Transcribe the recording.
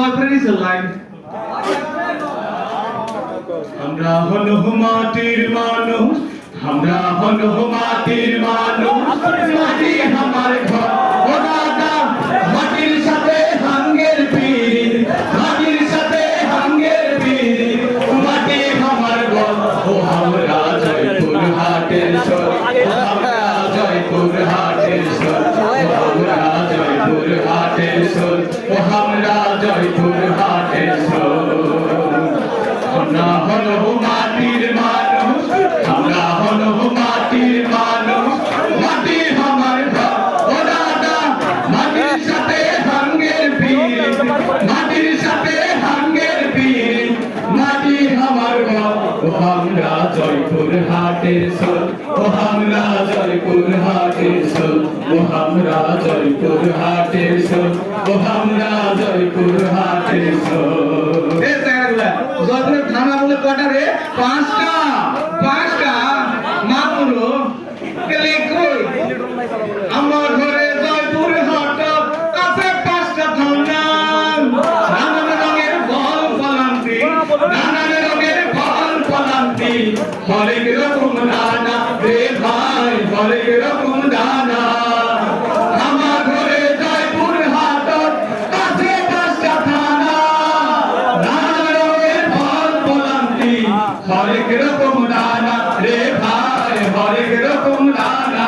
boyfriend is alive. আমরা হলো মাটির মানুষ, আমরা হলো মাটির মানুষ, মাটি আমার ঘর। ও দাদা, মাটির সাথে হাঙ্গের পিরিত, মাটির সাথে হাঙ্গের পিরিত, মাটি আমার ঘর। ও আমরা জয়পুর হাটের সর, আমরা জয়পুর হাটের সর, আমরা জয়পুর হাটের সর, ও আমরা জয়পুর হাটের সর। আমরা হলো মাটির মানুষ, আমরা হলো মাটির মানুষ, মাটি আমার ঘর। ও দাদা, মাটির সাথে হাঙ্গের পিরিত, মাটির সাথে হাঙ্গের পিরিত, মাটি আমার ঘর। ও আমরা জয়পুর হাটের সর, ও আমরা জয়পুর হাটের সর, ও আমরা জয়পুর হাটের সর, ও আমরা জয়পুর হাটের সর। জয়পুরের থানা বলে কটা রে? 5টা। 5টা মাত্র গেলে কই? আমার ঘরে জয়পুর হাট আছে 5টা থানা। নানান রঙের বল পলান্তি, নানান রঙের বল পলান্তি, হরেক রকম নানা রে ভাই, হরেক রকম নানা। আমার ঘরে জয়পুর হাট আছে 5টা থানা, নানান রঙের বল পলান্তি, হরেক রকম নানা রে ভাই, হরেক রকম নানা।